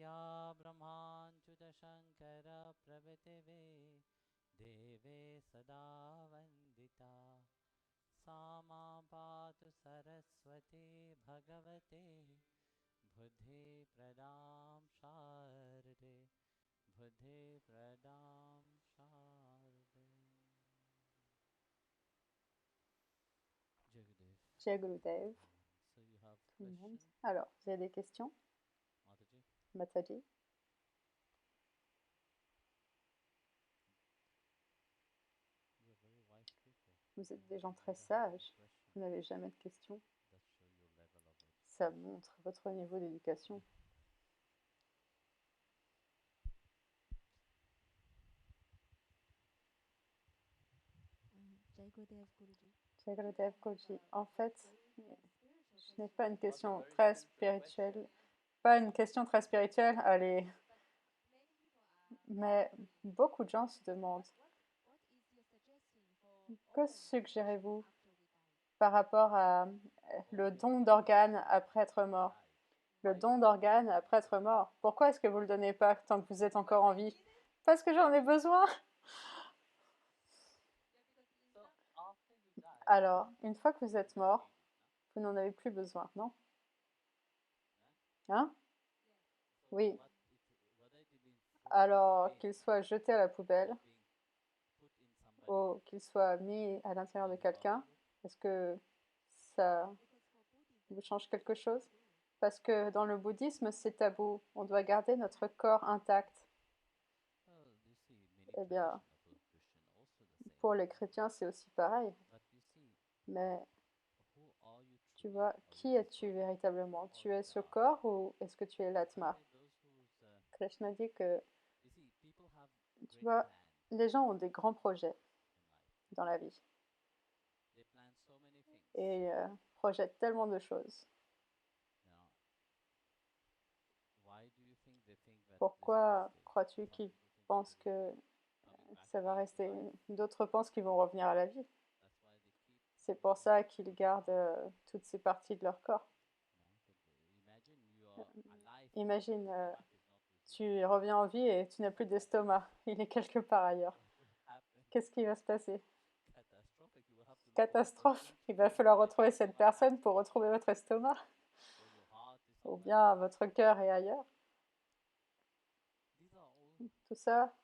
या ब्रह्माच्युतशङ्करप्रभृतिवे देवे सदा वन्दिता सा मा पातु सरस्वती भगवते बुद्धि प्रदां शारदे बुद्धि प्रदां शारदे. Jagadev. Jai Gurudev. So you have Tout le monde. questions, Alors, vous avez des questions? Mataji? Mataji? You are very wise people. Vous êtes des gens You très never have any sages. question. Vous n'avez jamais de questions. That show your level of Ça education. montre votre niveau d'éducation. Jai Gurudev Guruji. Jai Gurudev Guruji. En fait, ce n'est pas une question très spirituelle. Pas une question très spirituelle, allez. Mais beaucoup de gens se demandent, que suggérez-vous par rapport à le don d'organes après être mort? Le don d'organes après être mort. Pourquoi est-ce que vous ne le donnez pas tant que vous êtes encore en vie? Parce que j'en ai besoin. Alors, une fois que vous êtes mort, vous n'en avez plus besoin, non? Hein? Oui. Alors, qu'il soit jeté à la poubelle ou qu'il soit mis à l'intérieur de quelqu'un, est-ce que ça vous change quelque chose? Parce que dans le bouddhisme, c'est tabou. On doit garder notre corps intact. Eh bien, pour les chrétiens, c'est aussi pareil. Mais tu vois, qui es-tu véritablement? Tu es ce corps ou est-ce que tu es l'atma? Krishna dit que, tu vois, les gens ont des grands projets dans la vie et projettent tellement de choses. Pourquoi crois-tu qu'ils pensent que ça va rester? D'autres pensent qu'ils vont revenir à la vie. C'est pour ça qu'ils gardent toutes ces parties de leur corps. Imagine, tu reviens en vie et tu n'as plus d'estomac. Il est quelque part ailleurs. Qu'est-ce qui va se passer? Catastrophe. Il va falloir retrouver cette personne pour retrouver votre estomac. Ou bien votre cœur est ailleurs. Tout ça,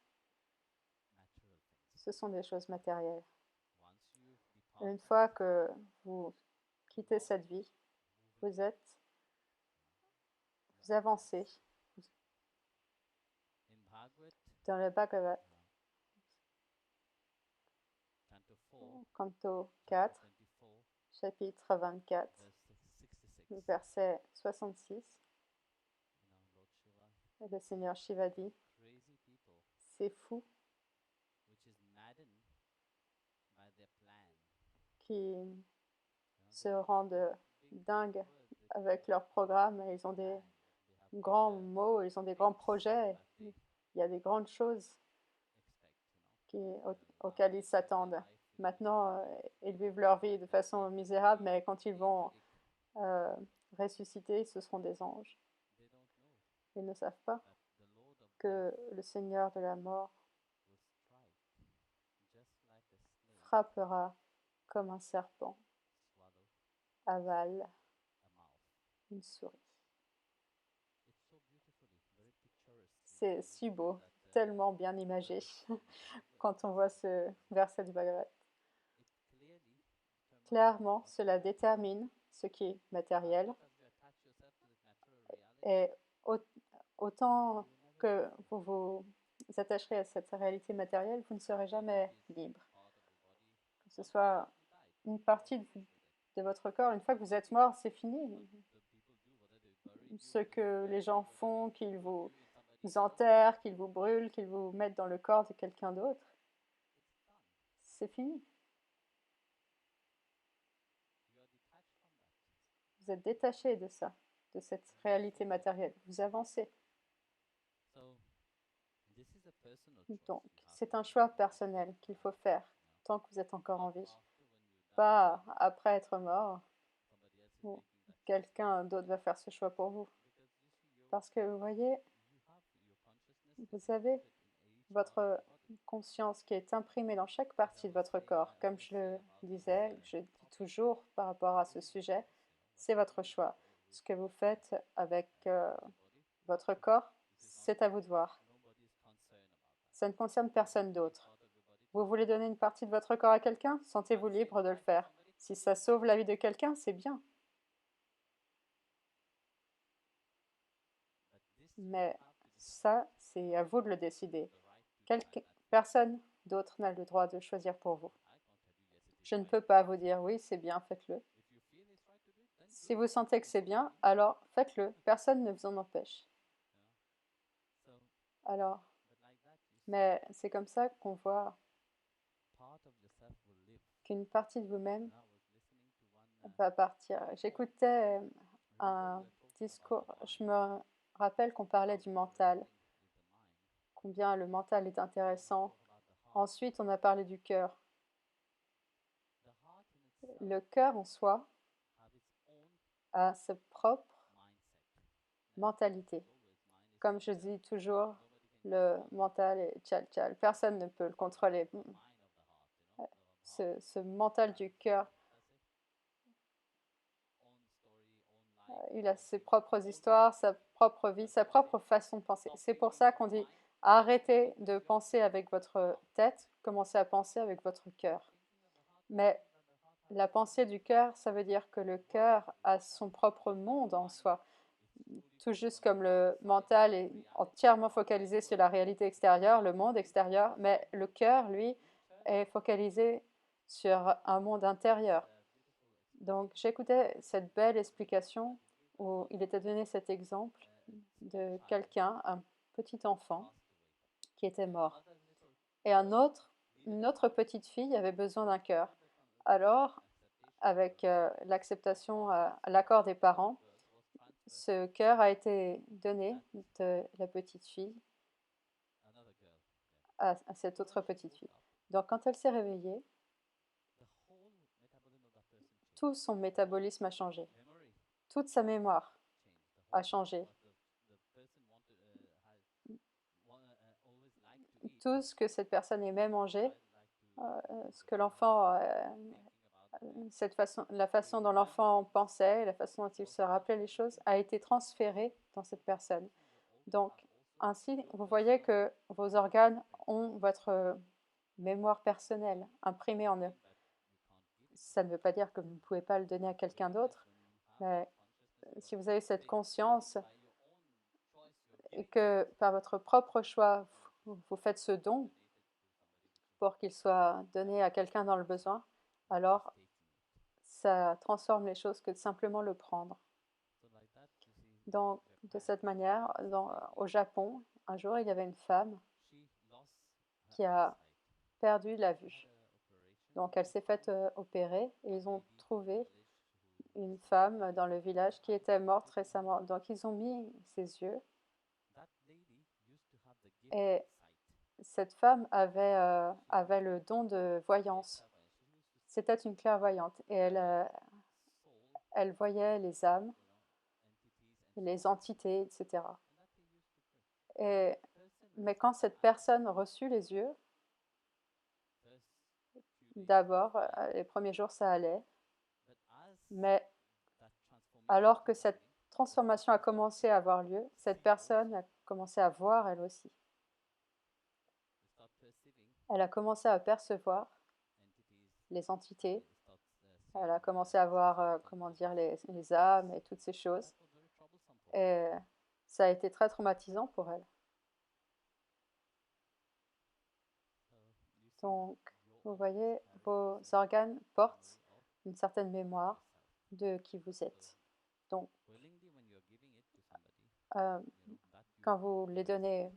ce sont des choses matérielles. Et une fois que vous quittez cette vie, vous avancez. Dans le Bhagavad, canto 4, chapitre 24, verset 66, le Seigneur Shiva dit, c'est fou qui se rendent dingues avec leur programme. Ils ont des grands mots, ils ont des grands projets. Il y a des grandes choses auxquelles ils s'attendent. Maintenant, ils vivent leur vie de façon misérable, mais quand ils vont ressusciter, ce seront des anges. Ils ne savent pas que le Seigneur de la mort frappera comme un serpent, avale une souris. C'est si beau, tellement bien imagé quand on voit ce verset du Bhagavad. Clairement, cela détermine ce qui est matériel. Et autant que vous vous attacherez à cette réalité matérielle, vous ne serez jamais libre. Que ce soit une partie de votre corps, une fois que vous êtes mort, c'est fini. Ce que les gens font, qu'ils vous enterrent, qu'ils vous brûlent, qu'ils vous mettent dans le corps de quelqu'un d'autre, c'est fini. Vous êtes détaché de ça, de cette réalité matérielle. Vous avancez. Donc, c'est un choix personnel qu'il faut faire tant que vous êtes encore en vie. Pas après être mort, ou quelqu'un d'autre va faire ce choix pour vous. Parce que vous voyez, Vous avez votre conscience qui est imprimée dans chaque partie de votre corps. Comme je le disais, je dis toujours par rapport à ce sujet, c'est votre choix. Ce que vous faites avec votre corps, c'est à vous de voir. Ça ne concerne personne d'autre. Vous voulez donner une partie de votre corps à quelqu'un? Sentez-vous libre de le faire. Si ça sauve la vie de quelqu'un, c'est bien. Mais ça, c'est à vous de le décider. Personne d'autre n'a le droit de choisir pour vous. Je ne peux pas vous dire oui, c'est bien, faites-le. Si vous sentez que c'est bien, alors faites-le. Personne ne vous en empêche. Alors, mais c'est comme ça qu'on voit qu'une partie de vous-même va partir. J'écoutais un discours, je me rappelle qu'on parlait du mental, combien le mental est intéressant. Ensuite, on a parlé du cœur. Le cœur en soi a sa propre mentalité. Comme je dis toujours, le mental est tchal-tchal. Personne ne peut le contrôler. Ce mental du cœur, il a ses propres histoires, sa propre vie, sa propre façon de penser. C'est pour ça qu'on dit arrêtez de penser avec votre tête, commencez à penser avec votre cœur. Mais la pensée du cœur, ça veut dire que le cœur a son propre monde en soi. Tout juste comme le mental est entièrement focalisé sur la réalité extérieure, le monde extérieur, mais le cœur, lui, est focalisé sur un monde intérieur. Donc j'écoutais cette belle explication où il était donné cet exemple de quelqu'un, un petit enfant, qui était mort. Et une autre petite fille avait besoin d'un cœur. Alors, avec l'acceptation, l'accord des parents, ce cœur a été donné de la petite fille à cette autre petite fille. Donc quand elle s'est réveillée, tout son métabolisme a changé. Toute sa mémoire a changé. Tout ce que cette personne aimait manger, ce que l'enfant, la façon dont l'enfant pensait, la façon dont il se rappelait les choses, a été transférée dans cette personne. Donc, ainsi, vous voyez que vos organes ont votre mémoire personnelle imprimée en eux. Ça ne veut pas dire que vous ne pouvez pas le donner à quelqu'un d'autre, mais si vous avez cette conscience et que par votre propre choix, vous faites ce don pour qu'il soit donné à quelqu'un dans le besoin, alors ça transforme les choses que de simplement le prendre. Donc, de cette manière, au Japon, un jour, il y avait une femme qui a perdu la vue. Donc, elle s'est faite opérer et ils ont trouvé une femme dans le village qui était morte récemment. Donc, ils ont mis ses yeux et cette femme avait le don de voyance. C'était une clairvoyante et elle voyait les âmes, les entités, etc. Mais quand cette personne reçut les yeux, d'abord, les premiers jours, ça allait. Mais alors que cette transformation a commencé à avoir lieu, cette personne a commencé à voir elle aussi. Elle a commencé à percevoir les entités. Elle a commencé à voir, comment dire, les âmes et toutes ces choses. Et ça a été très traumatisant pour elle. Donc, vous voyez, vos organes portent une certaine mémoire de qui vous êtes. Donc, quand vous les donnez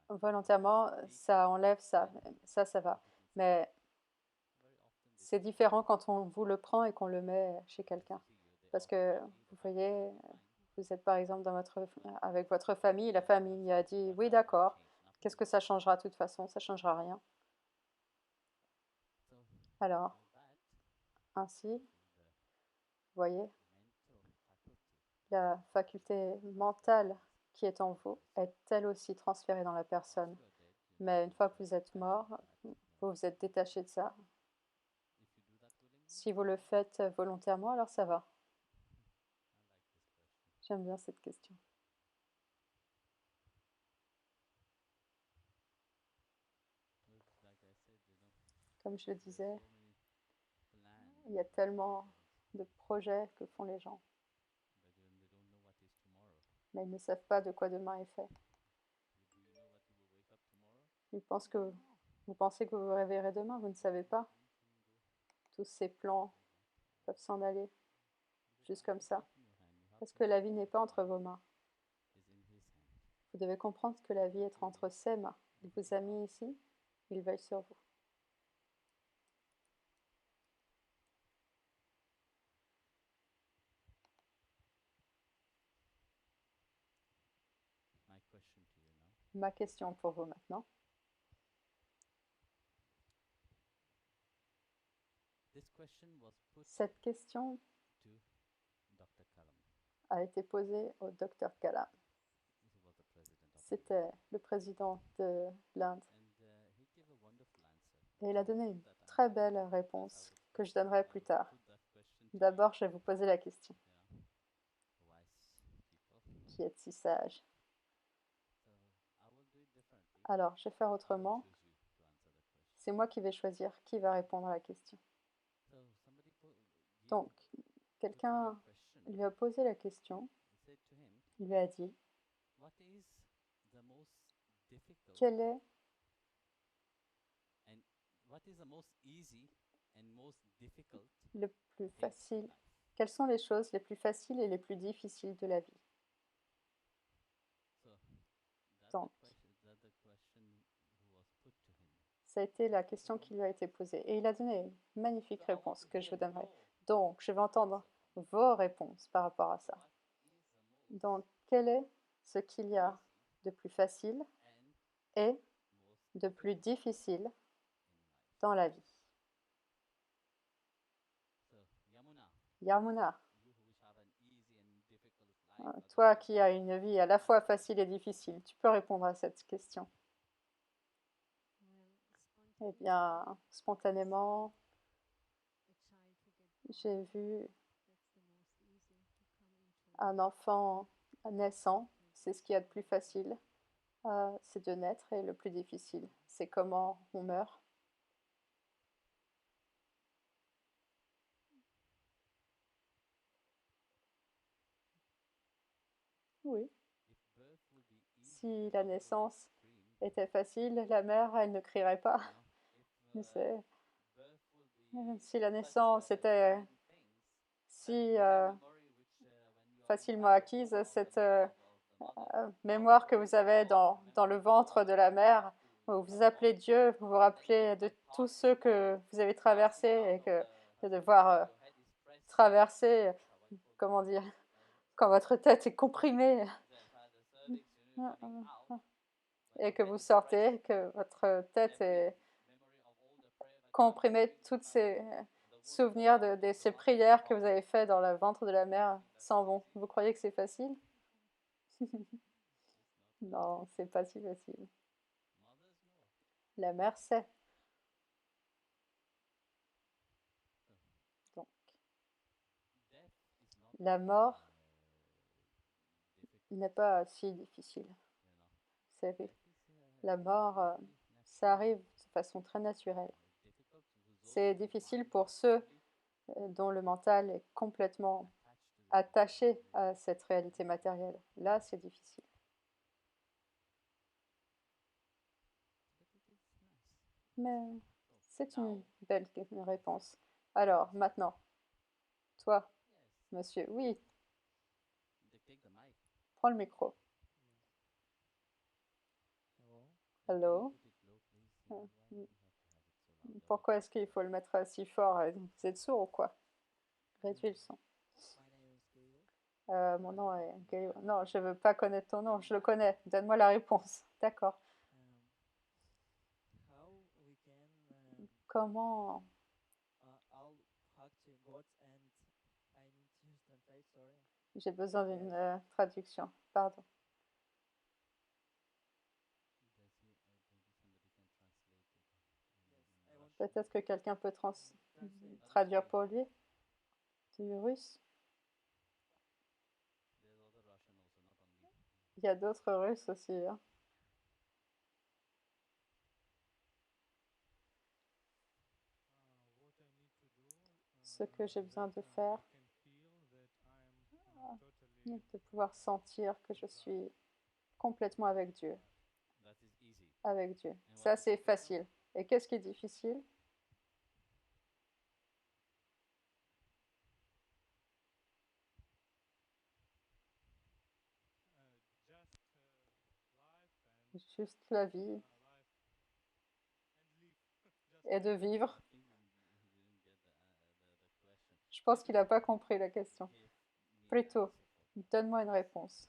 volontairement, ça enlève ça. Ça va. Mais c'est différent quand on vous le prend et qu'on le met chez quelqu'un. Parce que, vous voyez, vous êtes par exemple avec votre famille, la famille a dit oui, d'accord, qu'est-ce que ça changera de toute façon? Ça ne changera rien. Alors, ainsi, vous voyez, la faculté mentale qui est en vous est elle aussi transférée dans la personne. Mais une fois que vous êtes mort, vous vous êtes détaché de ça. Si vous le faites volontairement, alors ça va. J'aime bien cette question. Comme je le disais, il y a tellement de projets que font les gens, mais ils ne savent pas de quoi demain est fait. Vous pensez que vous vous réveillerez demain, vous ne savez pas. Tous ces plans peuvent s'en aller, juste comme ça. Parce que la vie n'est pas entre vos mains. Vous devez comprendre que la vie est entre ses mains. Il vous a mis ici, il veille sur vous. Ma question pour vous maintenant. Cette question a été posée au Dr Kalam. C'était le président de l'Inde. Et il a donné une très belle réponse que je donnerai plus tard. D'abord, je vais vous poser la question. Qui est si sage? Alors, je vais faire autrement. C'est moi qui vais choisir qui va répondre à la question. Donc, quelqu'un lui a posé la question. Il lui a dit, quel est le plus facile? Quelles sont les choses les plus faciles et les plus difficiles de la vie? Donc, ça a été la question qui lui a été posée. Et il a donné une magnifique réponse que je vous donnerai. Donc, je vais entendre vos réponses par rapport à ça. Donc, quel est ce qu'il y a de plus facile et de plus difficile dans la vie? Yamuna, toi qui as une vie à la fois facile et difficile, tu peux répondre à cette question. Eh bien, spontanément, j'ai vu un enfant naissant, c'est ce qu'il y a de plus facile, c'est de naître, et le plus difficile, c'est comment on meurt. Oui. Si la naissance était facile, la mère, elle ne crierait pas. Si la naissance était si facilement acquise, cette mémoire que vous avez dans le ventre de la mère, où vous appelez Dieu, vous vous rappelez de tous ceux que vous avez traversés et que de devoir traverser, comment dire, quand votre tête est comprimée et que vous sortez, que votre tête est comprimée, toutes ces souvenirs de ces prières que vous avez faites dans le ventre de la mère s'en vont. Vous croyez que c'est facile? Non, c'est pas si facile. La mère sait. Donc, la mort n'est pas si difficile. Vous savez, la mort, ça arrive de façon très naturelle. C'est difficile pour ceux dont le mental est complètement attaché à cette réalité matérielle. Là, c'est difficile. Mais c'est une belle réponse. Alors, maintenant, toi, monsieur, oui, prends le micro. Hello. Pourquoi est-ce qu'il faut le mettre si fort? Vous êtes sourd ou quoi? Réduis le son. Mon nom est Gaël. Non, je veux pas connaître ton nom, je le connais. Donne-moi la réponse. D'accord. Comment? J'ai besoin d'une traduction. Pardon. Peut-être que quelqu'un peut traduire pour lui du russe. Il y a d'autres Russes aussi. Hein. Ce que j'ai besoin de faire, de pouvoir sentir que je suis complètement avec Dieu. Avec Dieu. Ça, c'est facile. Et qu'est-ce qui est difficile? Juste la vie et de vivre. Je pense qu'il n'a pas compris la question. Plutôt, donne-moi une réponse.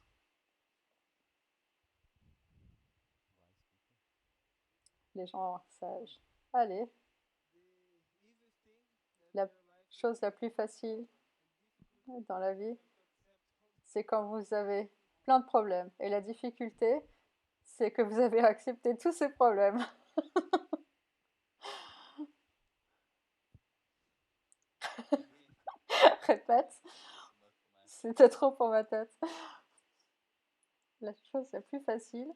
Les gens sages. Allez. La chose la plus facile dans la vie, c'est quand vous avez plein de problèmes. Et la difficulté, c'est que vous avez accepté tous ces problèmes. Répète, c'était trop pour ma tête. La chose la plus facile,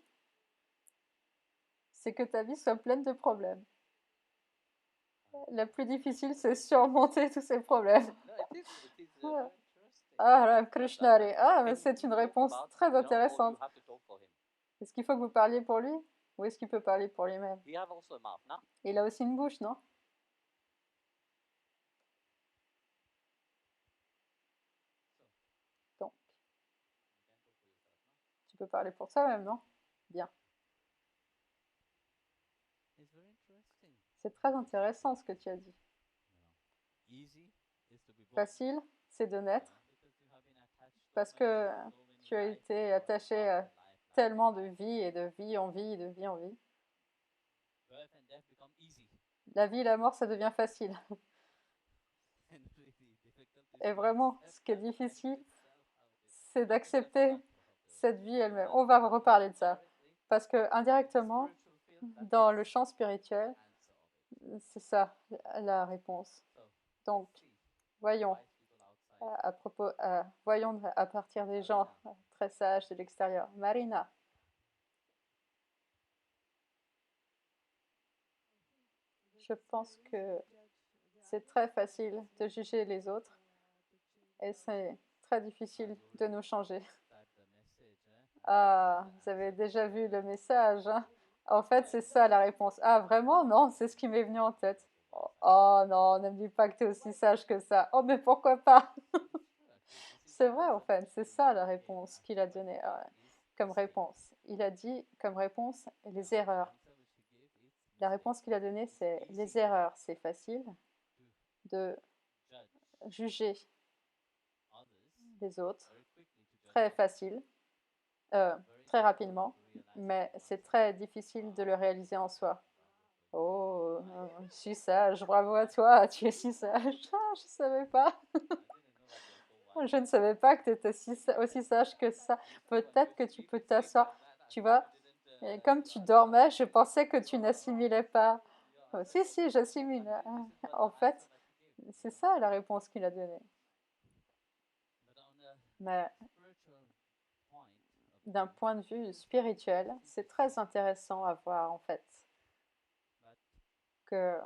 c'est que ta vie soit pleine de problèmes. La plus difficile, c'est surmonter tous ces problèmes. Ah, Krishnari. Ah, mais c'est une réponse très intéressante. Est-ce qu'il faut que vous parliez pour lui? Ou est-ce qu'il peut parler pour lui-même? Il a aussi une bouche, non? Donc, tu peux parler pour toi-même, non? Bien. C'est très intéressant ce que tu as dit. Facile, c'est de naître. Parce que tu as été attaché à tellement de vie et de vie en vie, de vie en vie. La vie et la mort, ça devient facile. Et vraiment, ce qui est difficile, c'est d'accepter cette vie elle-même. On va reparler de ça. Parce que indirectement, dans le champ spirituel, c'est ça la réponse. Donc, voyons, voyons à partir des gens très sages de l'extérieur. Marina. Je pense que c'est très facile de juger les autres et c'est très difficile de nous changer. Ah, vous avez déjà vu le message, hein? En fait, c'est ça la réponse. Ah, vraiment? Non, c'est ce qui m'est venu en tête. Oh non, ne me dis pas que tu es aussi sage que ça. Oh, mais pourquoi pas? C'est vrai, en fait, c'est ça la réponse qu'il a donnée comme réponse. Il a dit comme réponse les erreurs. La réponse qu'il a donnée, c'est les erreurs. C'est facile de juger les autres. Très facile, très rapidement, mais c'est très difficile de le réaliser en soi. Oh, je suis sage, bravo à toi, tu es si sage. Ah, je ne savais pas. Je ne savais pas que tu étais aussi sage que ça. Peut-être que tu peux t'asseoir. Tu vois, et comme tu dormais, je pensais que tu n'assimilais pas. Oh, si, si, j'assimile. En fait, c'est ça la réponse qu'il a donnée. Mais d'un point de vue spirituel, c'est très intéressant à voir en fait que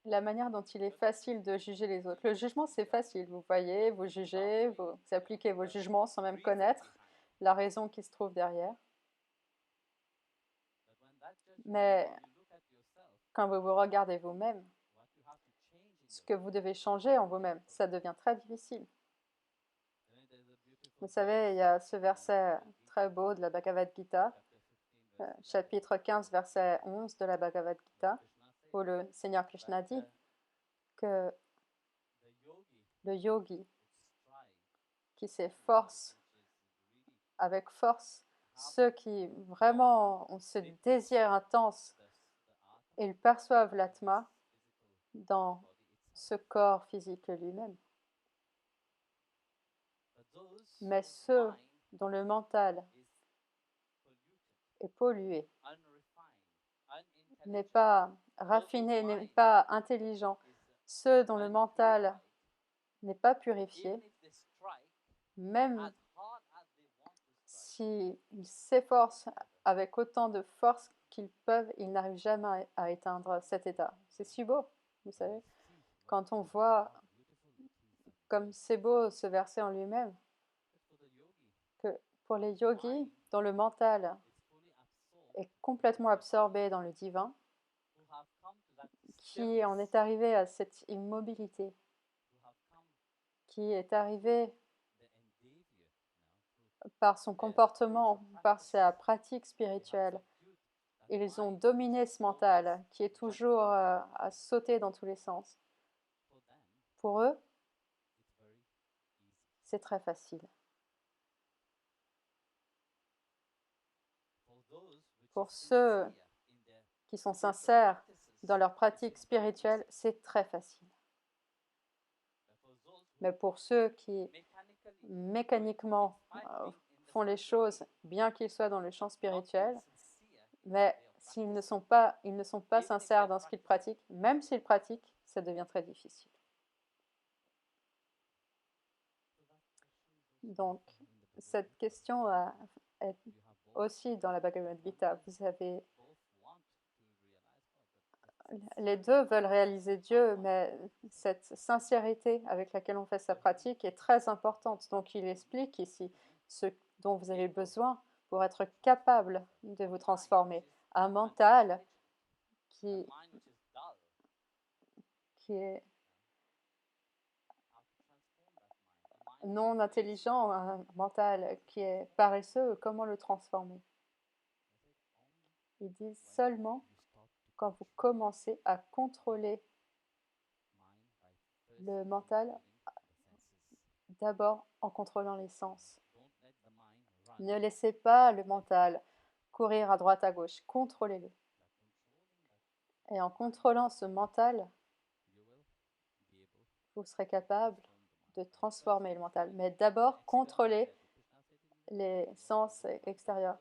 la manière dont il est facile de juger les autres. Le jugement, c'est facile. Vous voyez, vous jugez, vous appliquez vos jugements sans même connaître la raison qui se trouve derrière. Mais quand vous vous regardez vous-même, ce que vous devez changer en vous-même, ça devient très difficile. Vous savez, il y a ce verset très beau de la Bhagavad Gita, chapitre 15, verset 11 de la Bhagavad Gita, où le Seigneur Krishna dit que le yogi qui s'efforce avec force, ceux qui vraiment ont ce désir intense, ils perçoivent l'atma dans ce corps physique lui-même. Mais ceux dont le mental est pollué, n'est pas raffiné, n'est pas intelligent, ceux dont le mental n'est pas purifié, même s'ils s'efforcent avec autant de force qu'ils peuvent, ils n'arrivent jamais à éteindre cet état. C'est si beau, vous savez, quand on voit comme c'est beau ce verset en lui-même, que pour les yogis dont le mental est complètement absorbé dans le divin, qui en est arrivé à cette immobilité, qui est arrivé par son comportement, par sa pratique spirituelle. Ils ont dominé ce mental qui est toujours à sauter dans tous les sens. Pour eux, c'est très facile. Pour ceux qui sont sincères dans leur pratique spirituelle, c'est très facile. Mais pour ceux qui mécaniquement font les choses, bien qu'ils soient dans le champ spirituel, mais s'ils ne sont pas, ils ne sont pas sincères dans ce qu'ils pratiquent, même s'ils pratiquent, ça devient très difficile. Donc, cette question est aussi dans la Bhagavad Gita. Vous avez les deux veulent réaliser Dieu, mais cette sincérité avec laquelle on fait sa pratique est très importante. Donc il explique ici ce dont vous avez besoin pour être capable de vous transformer. Un mental qui est non intelligent, un mental qui est paresseux, comment le transformer? Ils disent seulement quand vous commencez à contrôler le mental, d'abord en contrôlant les sens. Ne laissez pas le mental courir à droite à gauche, contrôlez-le. Et en contrôlant ce mental, vous serez capable de transformer le mental. Mais d'abord, contrôlez les sens extérieurs.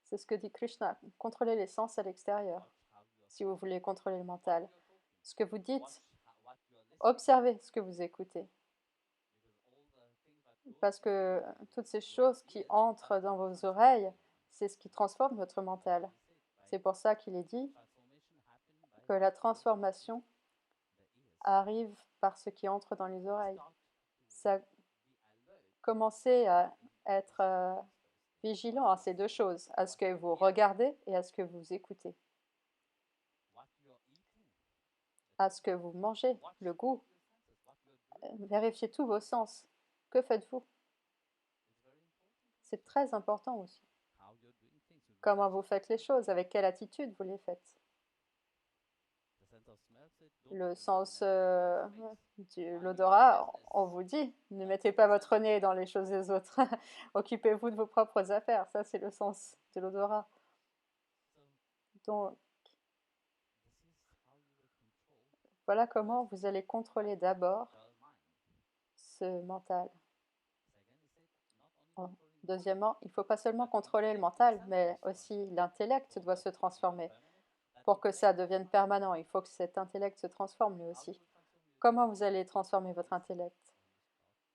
C'est ce que dit Krishna, contrôlez les sens à l'extérieur, si vous voulez contrôler le mental. Ce que vous dites, observez ce que vous écoutez. Parce que toutes ces choses qui entrent dans vos oreilles, c'est ce qui transforme votre mental. C'est pour ça qu'il est dit que la transformation arrive par ce qui entre dans les oreilles. Ça, commencez à être vigilant à ces deux choses, à ce que vous regardez et à ce que vous écoutez. À ce que vous mangez, le goût. Vérifiez tous vos sens. Que faites-vous? C'est très important aussi. Comment vous faites les choses, avec quelle attitude vous les faites. Le sens de l'odorat, on vous dit, ne mettez pas votre nez dans les choses des autres. Occupez-vous de vos propres affaires. Ça, c'est le sens de l'odorat. Donc, voilà comment vous allez contrôler d'abord ce mental. Deuxièmement, il ne faut pas seulement contrôler le mental, mais aussi l'intellect doit se transformer. Pour que ça devienne permanent, il faut que cet intellect se transforme lui aussi. Comment vous allez transformer votre intellect?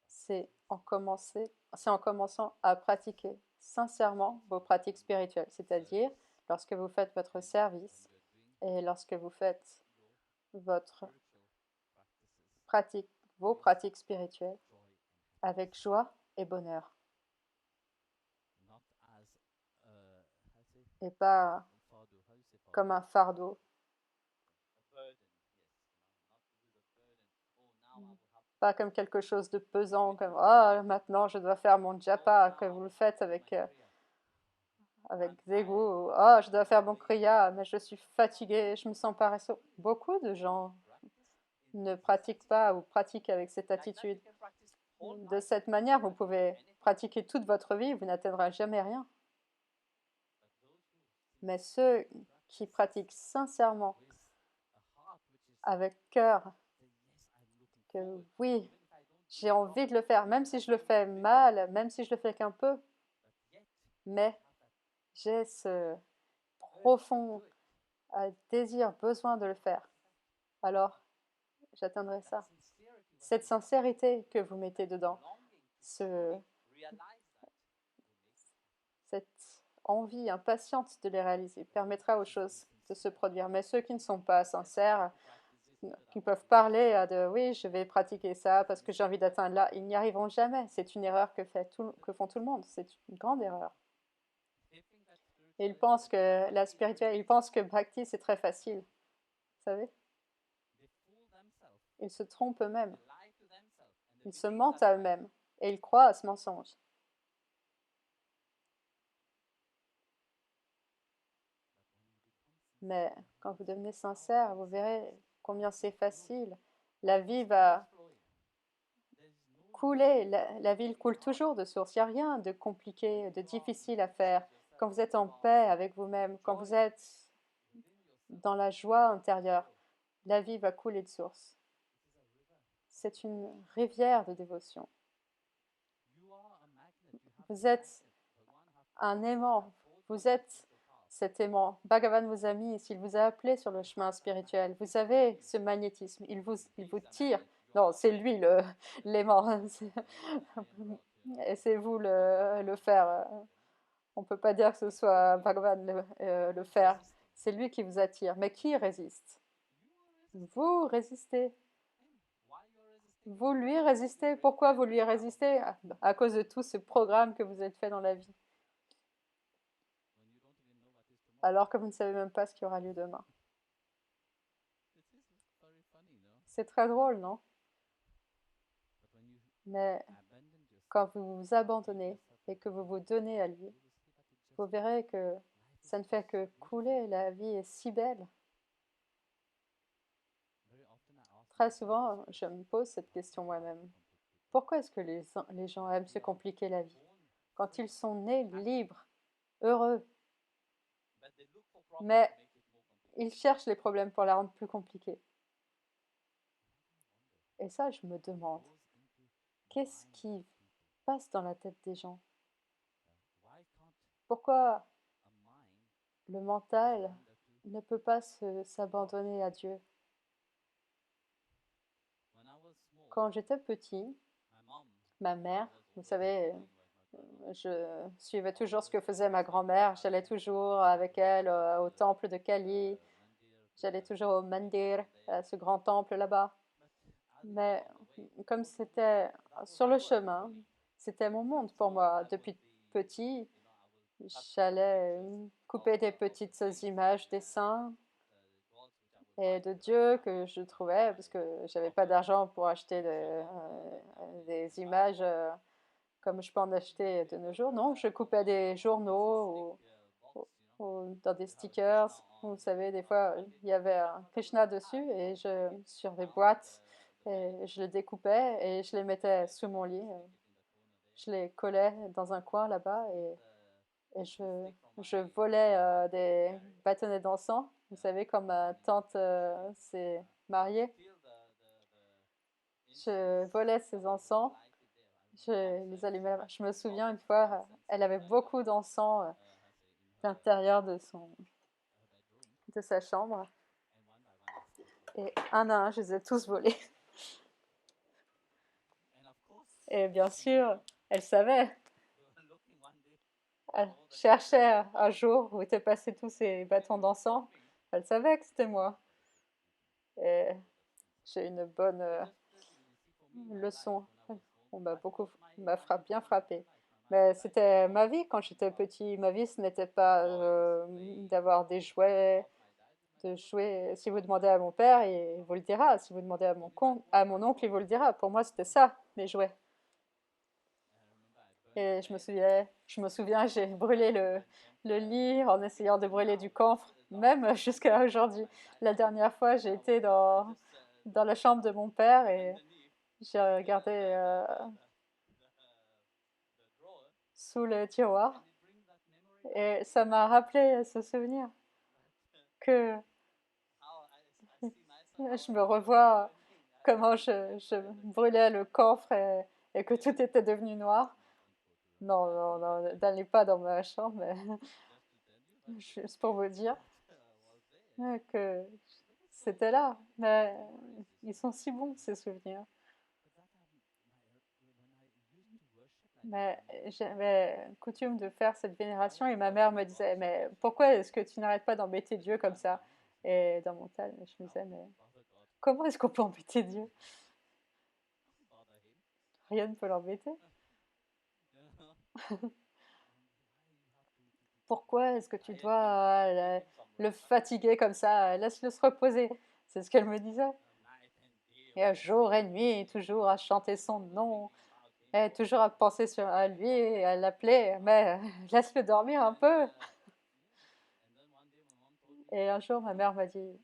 C'est en commençant à pratiquer sincèrement vos pratiques spirituelles, c'est-à-dire lorsque vous faites votre service et lorsque vous faites votre pratique, vos pratiques spirituelles avec joie et bonheur. Et pas comme un fardeau. Pas comme quelque chose de pesant, comme ah, maintenant je dois faire mon japa, que vous le faites avec dégoût, ah, je dois faire mon kriya, mais je suis fatiguée, je me sens paresseux. Beaucoup de gens ne pratiquent pas ou pratiquent avec cette attitude. De cette manière, vous pouvez pratiquer toute votre vie, vous n'atteindrez jamais rien. Mais ceux qui pratiquent sincèrement, avec cœur, que oui, j'ai envie de le faire, même si je le fais mal, même si je le fais qu'un peu, mais j'ai ce profond a désir, besoin de le faire, alors j'atteindrai ça. Cette sincérité que vous mettez dedans, cette envie impatiente de les réaliser, permettra aux choses de se produire. Mais ceux qui ne sont pas sincères, qui peuvent parler de oui, je vais pratiquer ça parce que j'ai envie d'atteindre là, ils n'y arriveront jamais. C'est une erreur que font tout le monde. C'est une grande erreur. Et ils pensent que la spiritualité, ils pensent que Bhakti c'est très facile. Vous savez? Ils se trompent eux-mêmes. Ils se mentent à eux-mêmes. Et ils croient à ce mensonge. Mais quand vous devenez sincère, vous verrez combien c'est facile. La vie va couler, la vie coule toujours de source. Il n'y a rien de compliqué, de difficile à faire. Quand vous êtes en paix avec vous-même, quand vous êtes dans la joie intérieure, la vie va couler de source. C'est une rivière de dévotion. Vous êtes un aimant, vous êtes cet aimant. Bhagavan vous a mis, s'il vous a appelé sur le chemin spirituel, vous avez ce magnétisme, il vous tire. Non, c'est lui l'aimant, et c'est vous le fer. On ne peut pas dire que ce soit Bhagavan le fer, c'est lui qui vous attire. Mais qui résiste? Vous résistez. Vous lui résistez. Pourquoi vous lui résistez? À cause de tout ce programme que vous êtes fait dans la vie. Alors que vous ne savez même pas ce qui aura lieu demain. C'est très drôle, non? Mais quand vous vous abandonnez et que vous vous donnez à lui, vous verrez que ça ne fait que couler, la vie est si belle. Très souvent, je me pose cette question moi-même. Pourquoi est-ce que les gens aiment se compliquer la vie? Quand ils sont nés libres, heureux, mais ils cherchent les problèmes pour la rendre plus compliquée. Et ça, je me demande, qu'est-ce qui passe dans la tête des gens? Pourquoi le mental ne peut pas s'abandonner à Dieu? Quand j'étais petit, ma mère, vous savez, je suivais toujours ce que faisait ma grand-mère. J'allais toujours avec elle au temple de Kali. J'allais toujours au mandir, à ce grand temple là-bas. Mais comme c'était sur le chemin, c'était mon monde pour moi. Depuis petit, j'allais couper des petites images des saints et de Dieu que je trouvais, parce que j'avais pas d'argent pour acheter des images comme je peux en acheter de nos jours. Non, je coupais des journaux ou dans des stickers. Vous savez, des fois, il y avait un Krishna dessus et sur des boîtes, et je les découpais et je les mettais sous mon lit. Je les collais dans un coin là-bas et je volais des bâtonnets d'encens. Vous savez, comme ma tante s'est mariée, je volais ces encens. Je les allumais. Je me souviens une fois, elle avait beaucoup d'encens à l'intérieur de sa chambre. Et un à un, je les ai tous volés. Et bien sûr, elle savait. Elle cherchait un jour où étaient passés tous ces bâtons d'encens. Elle savait que c'était moi. Et j'ai une bonne leçon. On bien frappé. Mais c'était ma vie quand j'étais petit. Ma vie, ce n'était pas d'avoir des jouets, de jouer. Si vous demandez à mon père, il vous le dira. Si vous demandez à mon oncle, il vous le dira. Pour moi, c'était ça, mes jouets. Et je me souviens, j'ai brûlé le lit en essayant de brûler du camphre, même jusqu'à aujourd'hui. La dernière fois, j'ai été dans la chambre de mon père et j'ai regardé sous le tiroir. Et ça m'a rappelé ce souvenir que je me revois comment je brûlais le camphre et que tout était devenu noir. Non, non, non, n'allez pas dans ma chambre, mais juste pour vous dire. que c'était là. Mais ils sont si bons, ces souvenirs. Mais j'avais coutume de faire cette vénération et ma mère me disait, mais pourquoi est-ce que tu n'arrêtes pas d'embêter Dieu comme ça? Et dans mon tête, je me disais, mais comment est-ce qu'on peut embêter Dieu? Rien ne peut l'embêter. Pourquoi est-ce que tu dois le fatiguer comme ça? Laisse-le se reposer. C'est ce qu'elle me disait. Et jour et nuit, toujours à chanter son nom, et toujours à penser à lui, et à l'appeler. Mais laisse-le dormir un peu. Et un jour, ma mère m'a dit,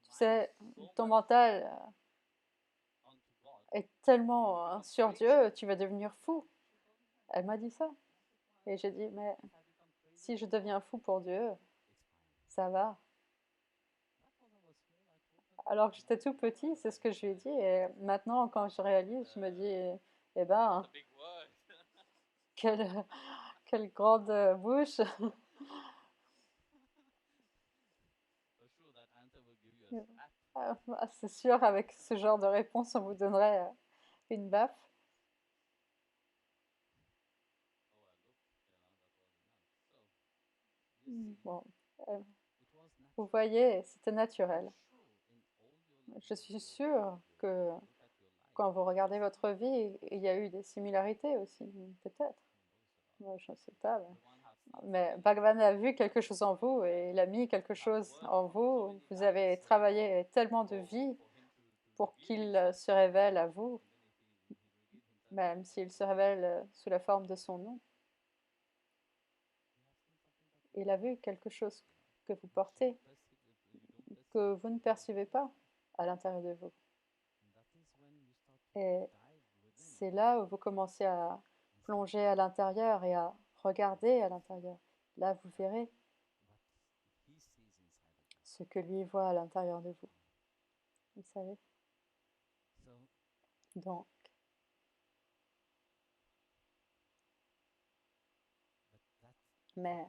tu sais, ton mental est tellement sur Dieu, tu vas devenir fou. Elle m'a dit ça. Et j'ai dit, mais si je deviens fou pour Dieu, ça va. Alors que j'étais tout petit, c'est ce que je lui ai dit. Et maintenant, quand je réalise, je me dis, eh ben, quelle, quelle grande bouche. C'est sûr, avec ce genre de réponse, on vous donnerait une baffe. Bon, euh, vous voyez, c'était naturel. Je suis sûre que quand vous regardez votre vie, il y a eu des similarités aussi, peut-être. Moi, je ne sais pas. Mais Bhagavan a vu quelque chose en vous et il a mis quelque chose en vous. Vous avez travaillé tellement de vie pour qu'il se révèle à vous, même s'il se révèle sous la forme de son nom. Il a vu quelque chose que vous portez, que vous ne percevez pas à l'intérieur de vous. Et c'est là où vous commencez à plonger à l'intérieur et à regarder à l'intérieur. Là, vous verrez ce que lui voit à l'intérieur de vous. Vous savez? Donc, mais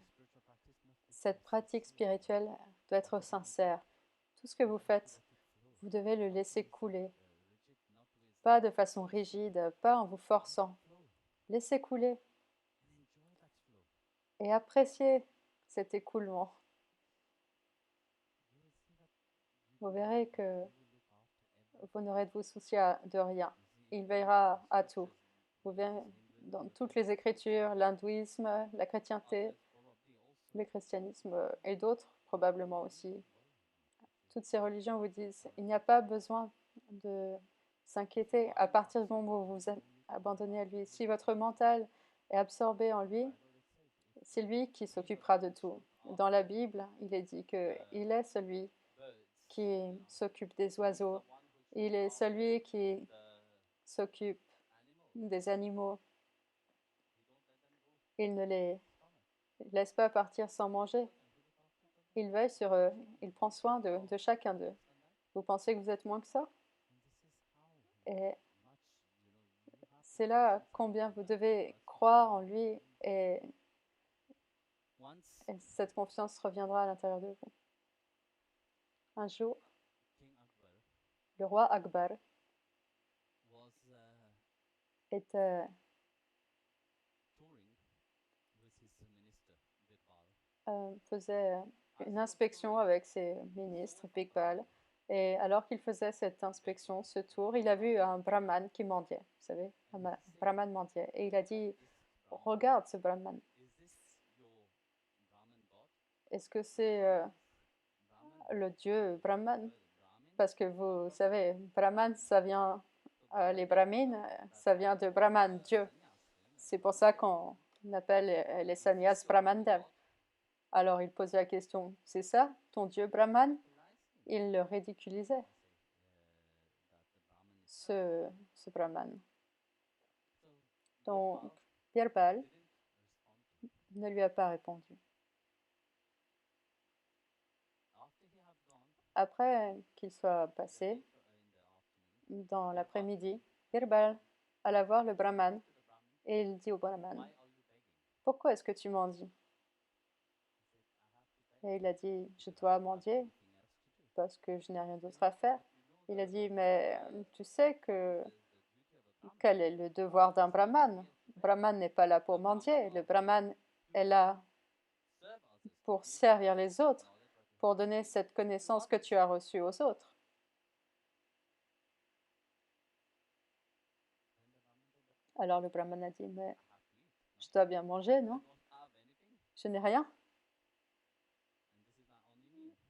cette pratique spirituelle doit être sincère. Tout ce que vous faites, vous devez le laisser couler. Pas de façon rigide, pas en vous forçant. Laissez couler et appréciez cet écoulement. Vous verrez que vous n'aurez de vous soucier de rien. Il veillera à tout. Vous verrez dans toutes les écritures, l'hindouisme, la chrétienté, le christianisme et d'autres probablement aussi. Toutes ces religions vous disent il n'y a pas besoin de s'inquiéter à partir du moment où vous vous abandonnez à lui. Si votre mental est absorbé en lui, c'est lui qui s'occupera de tout. Dans la Bible, il est dit qu'il est celui qui s'occupe des oiseaux. Il est celui qui s'occupe des animaux. Il ne les laisse pas partir sans manger. Il veille sur eux. Il prend soin de chacun d'eux. Vous pensez que vous êtes moins que ça? Et c'est là combien vous devez croire en lui et cette confiance reviendra à l'intérieur de vous. Un jour, le roi Akbar était faisait une inspection avec ses ministres, Bigbal. Et alors qu'il faisait cette inspection, ce tour, il a vu un brahman qui mendiait, vous savez, un brahman mendiait. Et il a dit, regarde ce brahman. Est-ce que c'est le dieu brahman? Parce que vous savez, brahman, ça vient, les brahmines, ça vient de brahman, Dieu. C'est pour ça qu'on appelle les sannyas brahmandev. Alors il posait la question, c'est ça, ton dieu brahman? Il le ridiculisait, ce brahman. Donc, Birbal ne lui a pas répondu. Après qu'il soit passé, dans l'après-midi, Birbal alla voir le brahman et il dit au brahman, pourquoi est-ce que tu mendies? Et il a dit, je dois mendier parce que je n'ai rien d'autre à faire. Il a dit, mais tu sais quel est le devoir d'un brahman? Le brahman n'est pas là pour mendier, le brahman est là pour servir les autres, pour donner cette connaissance que tu as reçue aux autres. Alors le brahman a dit, mais je dois bien manger, non? Je n'ai rien.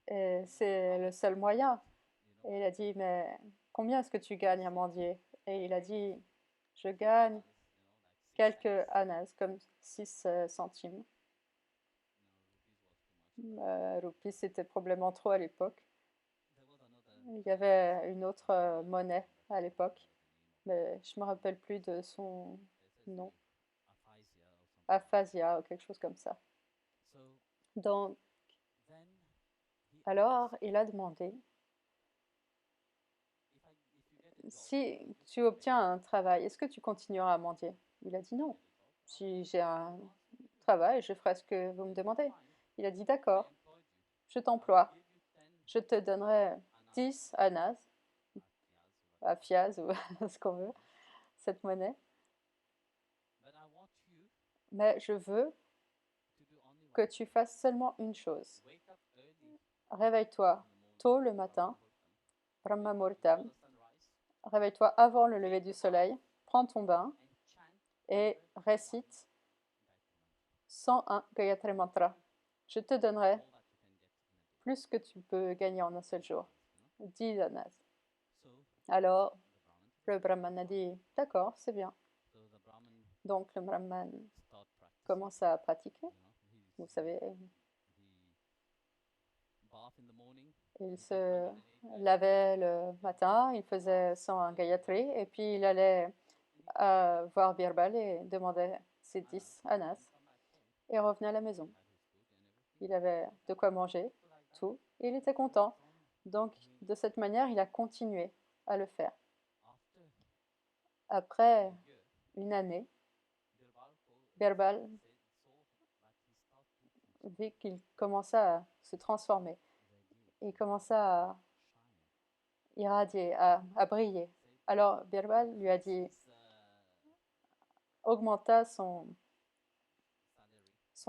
Et c'est le seul moyen. Et il a dit, mais combien est-ce que tu gagnes à mendier? Et il a dit, je gagne quelques annas, comme 6 centimes. Roupies, c'était probablement trop à l'époque. Il y avait une autre monnaie à l'époque, mais je me rappelle plus de son nom. Aphasia ou quelque chose comme ça. Donc, alors, il a demandé, si tu obtiens un travail, est-ce que tu continueras à mendier? Il a dit non. Si j'ai un travail, je ferai ce que vous me demandez. Il a dit d'accord, je t'emploie. Je te donnerai 10 annas, afias ou ce qu'on veut, cette monnaie. Mais je veux que tu fasses seulement une chose. Réveille-toi tôt le matin, Brahma Muhurtam. Réveille-toi avant le lever du soleil, prends ton bain et récite 101 Gayatri Mantra. Je te donnerai plus que tu peux gagner en un seul jour, 10 annas. Alors, le brahman a dit, d'accord, c'est bien. Donc le brahman commence à pratiquer. Vous savez, il se lavait le matin, il faisait son Gayatri et puis il allait voir Birbal et demandait ses 10 annas et revenait à la maison. Il avait de quoi manger, tout, et il était content. Donc de cette manière, il a continué à le faire. Après une année, Birbal vit qu'il commençait à se transformer. Il commençait à irradier, à briller. Alors Birbal lui a dit, augmenta son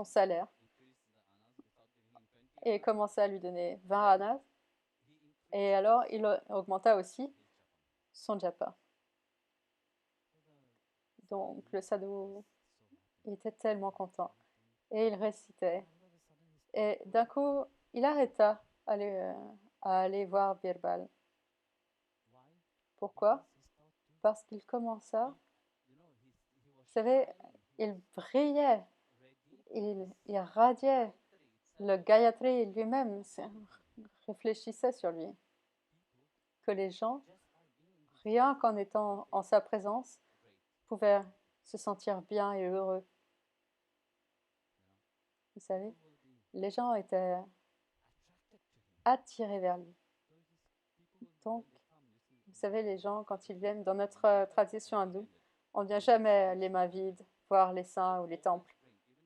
salaire et commença à lui donner 20 annas. Et alors il augmenta aussi son japa. Donc le sadhu, il était tellement content. Et il récitait. Et d'un coup, il arrêta à aller voir Birbal. Pourquoi? Parce qu'il commença, vous savez, il brillait, il irradiait. Le Gayatri lui-même réfléchissait sur lui. Que les gens, rien qu'en étant en sa présence, pouvaient se sentir bien et heureux. Vous savez, les gens étaient attirés vers lui. Donc, vous savez, les gens, quand ils viennent dans notre tradition hindoue, on ne vient jamais les mains vides voir les saints ou les temples.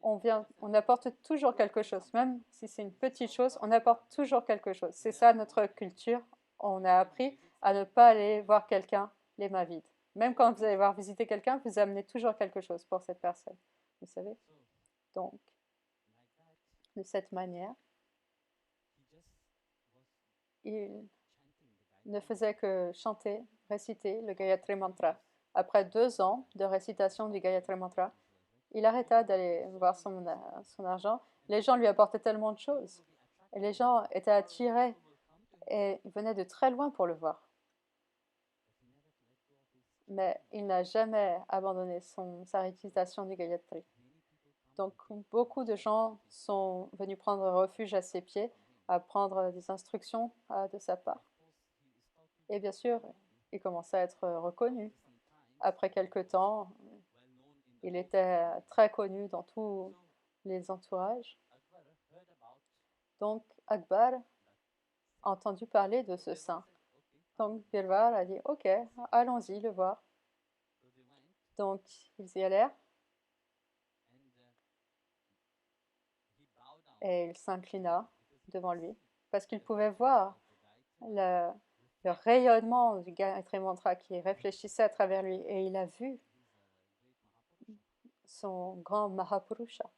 On apporte toujours quelque chose, même si c'est une petite chose, on apporte toujours quelque chose. C'est ça notre culture. On a appris à ne pas aller voir quelqu'un les mains vides. Même quand vous allez voir visiter quelqu'un, vous amenez toujours quelque chose pour cette personne. Vous savez? Donc, de cette manière, il ne faisait que chanter, réciter le Gayatri Mantra. Après 2 ans de récitation du Gayatri Mantra, il arrêta d'aller voir son argent. Les gens lui apportaient tellement de choses. Et les gens étaient attirés et ils venaient de très loin pour le voir. Mais il n'a jamais abandonné sa récitation du Gayatri. Donc beaucoup de gens sont venus prendre refuge à ses pieds, à prendre des instructions de sa part. Et bien sûr, il commençait à être reconnu. Après quelque temps, il était très connu dans tous les entourages. Donc Akbar a entendu parler de ce saint. Donc Birbal a dit, ok, allons-y le voir. Donc ils y allèrent et il s'inclina devant lui parce qu'il pouvait voir le, le rayonnement du Gayatri Mantra qui réfléchissait à travers lui, et il a vu son grand Mahapurusha.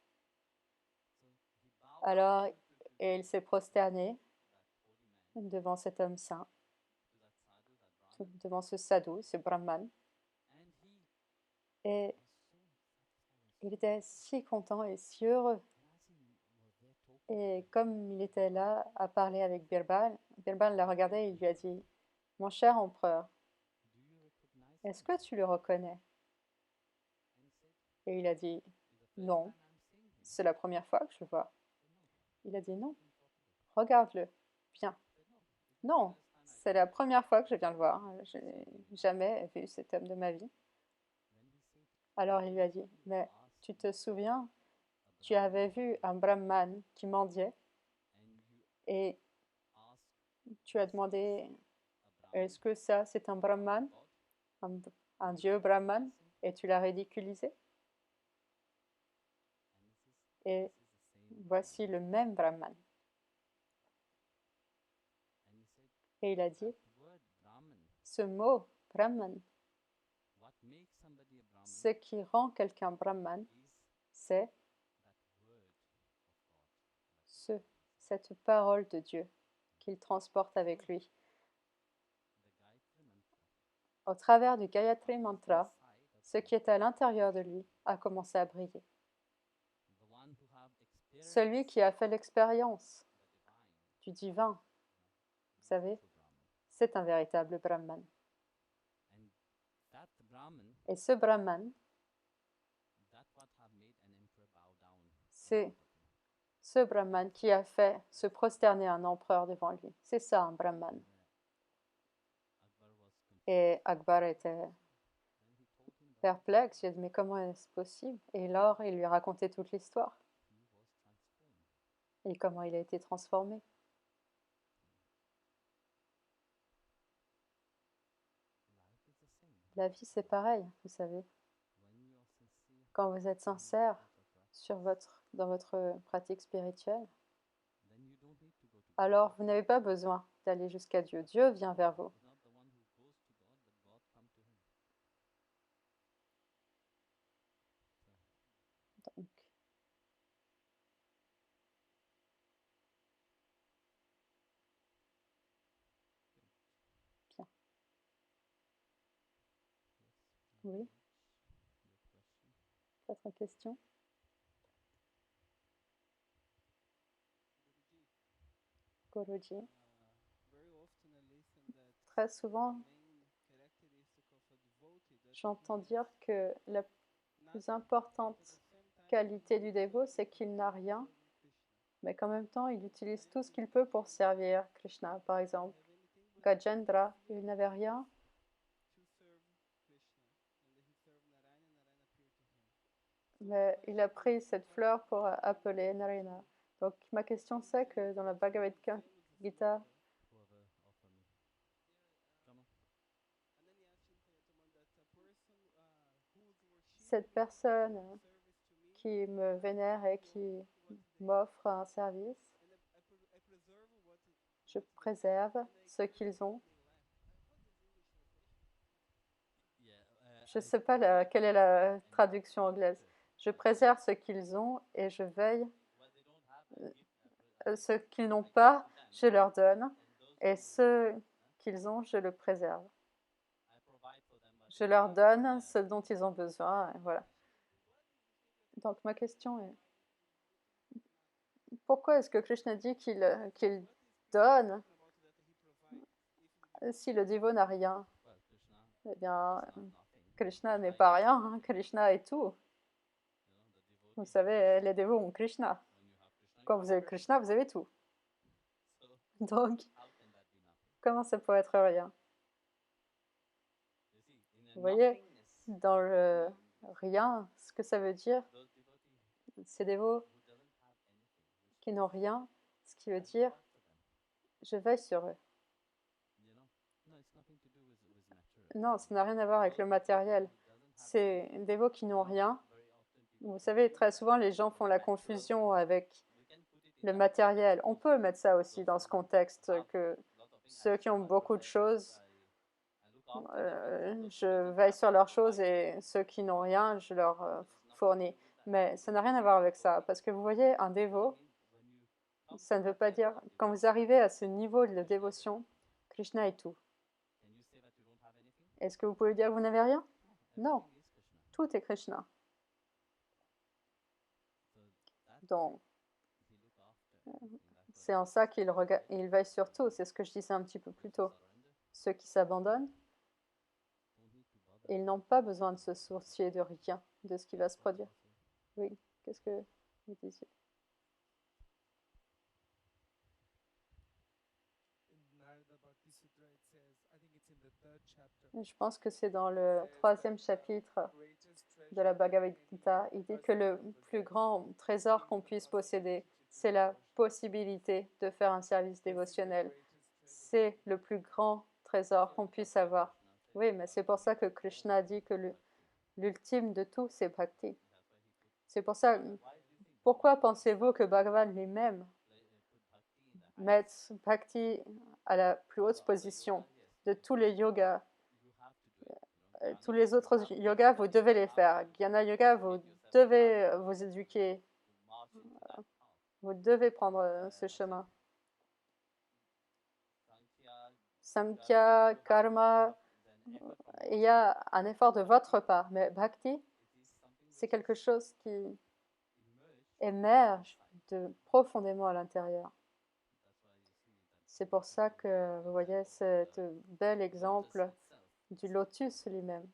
Alors, il s'est prosterné devant cet homme saint, devant ce sadhu, ce brahman, et il était si content et si heureux. Et comme il était là à parler avec Birbal, Birbal l'a regardé et il lui a dit, « Mon cher empereur, est-ce que tu le reconnais ?» Et il a dit, « Non, c'est la première fois que je le vois. » Il a dit, « Non, regarde-le, viens. » « Non, c'est la première fois que je viens le voir. Je n'ai jamais vu cet homme de ma vie. » Alors il lui a dit, « Mais tu te souviens, tu avais vu un brahman qui mendiait et tu as demandé, est-ce que ça c'est un brahman, un dieu brahman, et tu l'as ridiculisé. Et voici le même brahman. » Et il a dit, ce mot brahman, ce qui rend quelqu'un brahman, c'est cette parole de Dieu qu'il transporte avec lui. Au travers du Gayatri Mantra, ce qui est à l'intérieur de lui a commencé à briller. Celui qui a fait l'expérience du divin, vous savez, c'est un véritable Brahman. Et ce Brahman, c'est ce Brahman qui a fait se prosterner un empereur devant lui. C'est ça un Brahman. Et Akbar était perplexe. Il a dit, mais comment est-ce possible? Et alors, il lui a raconté toute l'histoire. Et comment il a été transformé. La vie, c'est pareil, vous savez. Quand vous êtes sincère dans votre pratique spirituelle, alors vous n'avez pas besoin d'aller jusqu'à Dieu. Dieu vient vers vous. Donc, bien. Oui. D'autres questions? Guruji. Très souvent, j'entends dire que la plus importante qualité du dévot, c'est qu'il n'a rien, mais qu'en même temps, il utilise tout ce qu'il peut pour servir Krishna. Par exemple, Gajendra, il n'avait rien, mais il a pris cette fleur pour appeler Narayana. Donc ma question c'est que dans la Bhagavad Gita, cette personne qui me vénère et qui m'offre un service, je préserve ce qu'ils ont. Je ne sais pas quelle est la traduction anglaise. Je préserve ce qu'ils ont et je veille. Ce qu'ils n'ont pas, je leur donne. Et ce qu'ils ont, je le préserve. Je leur donne ce dont ils ont besoin. Et voilà. Donc ma question est, pourquoi est-ce que Krishna dit qu'il donne si le dévot n'a rien? Eh bien, Krishna n'est pas rien, hein. Krishna est tout. Vous savez, les dévots ont Krishna. Quand vous avez Krishna, vous avez tout. Donc, comment ça peut être rien? Vous voyez, dans le rien, ce que ça veut dire, ces dévots qui n'ont rien, ce qui veut dire, je veille sur eux. Non, ça n'a rien à voir avec le matériel. Ces dévots qui n'ont rien, vous savez, très souvent les gens font la confusion avec le matériel. On peut mettre ça aussi dans ce contexte que ceux qui ont beaucoup de choses, je veille sur leurs choses et ceux qui n'ont rien, je leur fournis. Mais ça n'a rien à voir avec ça, parce que vous voyez, un dévot, ça ne veut pas dire, quand vous arrivez à ce niveau de dévotion, Krishna est tout. Est-ce que vous pouvez dire que vous n'avez rien? Non, tout est Krishna. Donc, c'est en ça qu'il veille sur tout, c'est ce que je disais un petit peu plus tôt. Ceux qui s'abandonnent, ils n'ont pas besoin de se soucier de rien, de ce qui va se produire. Oui, qu'est-ce que vous disiez? Je pense que c'est dans le 3e chapitre de la Bhagavad Gita. Il dit que le plus grand trésor qu'on puisse posséder, c'est la possibilité de faire un service dévotionnel. C'est le plus grand trésor qu'on puisse avoir. Oui, mais c'est pour ça que Krishna dit que l'ultime de tout, c'est Bhakti. C'est pour ça, pourquoi pensez-vous que Bhagavan lui-même met Bhakti à la plus haute position de tous les yogas? Tous les autres yogas, vous devez les faire. Jnana Yoga, vous devez vous éduquer. Vous devez prendre ce chemin. Samkhya, karma, il y a un effort de votre part. Mais Bhakti, c'est quelque chose qui émerge de profondément à l'intérieur. C'est pour ça que vous voyez cet bel exemple du lotus lui-même.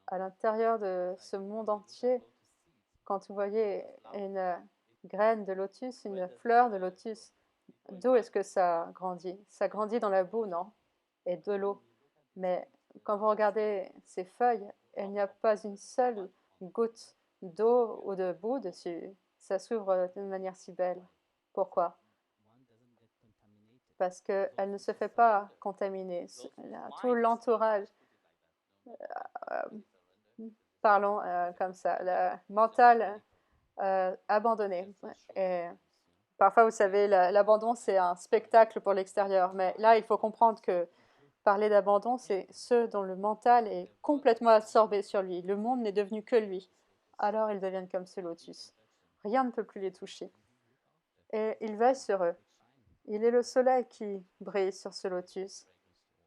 À l'intérieur de ce monde entier, quand vous voyez une graine de lotus, une fleur de lotus, d'où est-ce que ça grandit? Ça grandit dans la boue, non? Et de l'eau. Mais quand vous regardez ces feuilles, il n'y a pas une seule goutte d'eau ou de boue dessus. Ça s'ouvre d'une manière si belle. Pourquoi? Parce qu'elle ne se fait pas contaminer. Tout l'entourage, parlons comme ça, le mental abandonné. Et parfois, vous savez, l'abandon, c'est un spectacle pour l'extérieur. Mais là, il faut comprendre que parler d'abandon, c'est ceux dont le mental est complètement absorbé sur lui. Le monde n'est devenu que lui. Alors, ils deviennent comme ce lotus. Rien ne peut plus les toucher. Et il veille sur eux. Il est le soleil qui brille sur ce lotus,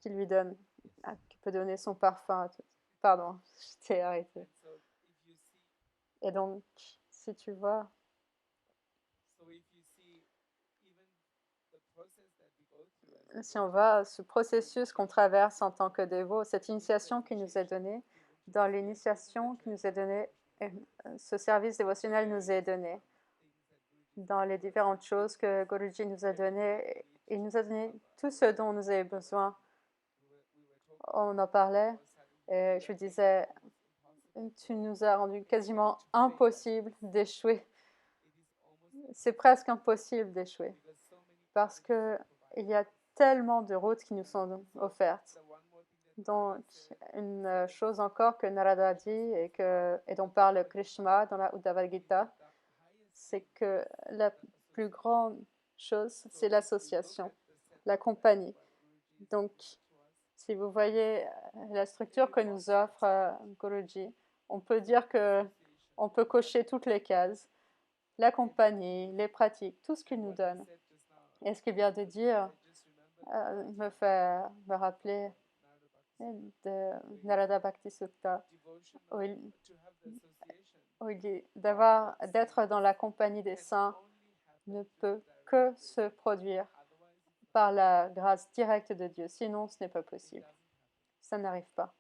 qui lui donne, qui peut donner son parfum à tout. Pardon, je t'ai arrêté. Et donc, si tu vois, si on va à ce processus qu'on traverse en tant que dévot, cette initiation qui nous est donnée, dans l'initiation qui nous est donnée, ce service dévotionnel nous est donné. Dans les différentes choses que Guruji nous a données, il nous a donné tout ce dont nous avons besoin. On en parlait et je disais, tu nous as rendu quasiment impossible d'échouer. C'est presque impossible d'échouer parce qu'il y a tellement de routes qui nous sont offertes. Donc, une chose encore que Narada dit et dont parle Krishna dans la Uddhava Gita, c'est que la plus grande chose, c'est l'association, la compagnie. Donc, si vous voyez la structure que nous offre Guruji, on peut dire qu'on peut cocher toutes les cases, la compagnie, les pratiques, tout ce qu'il nous donne. Et ce qu'il vient de dire me fait me rappeler de Narada Bhakti Sutta, où il dit d'être dans la compagnie des saints ne peut que se produire par la grâce directe de Dieu. Sinon, ce n'est pas possible. Ça n'arrive pas.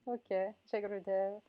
Ok, Jai Gurudev.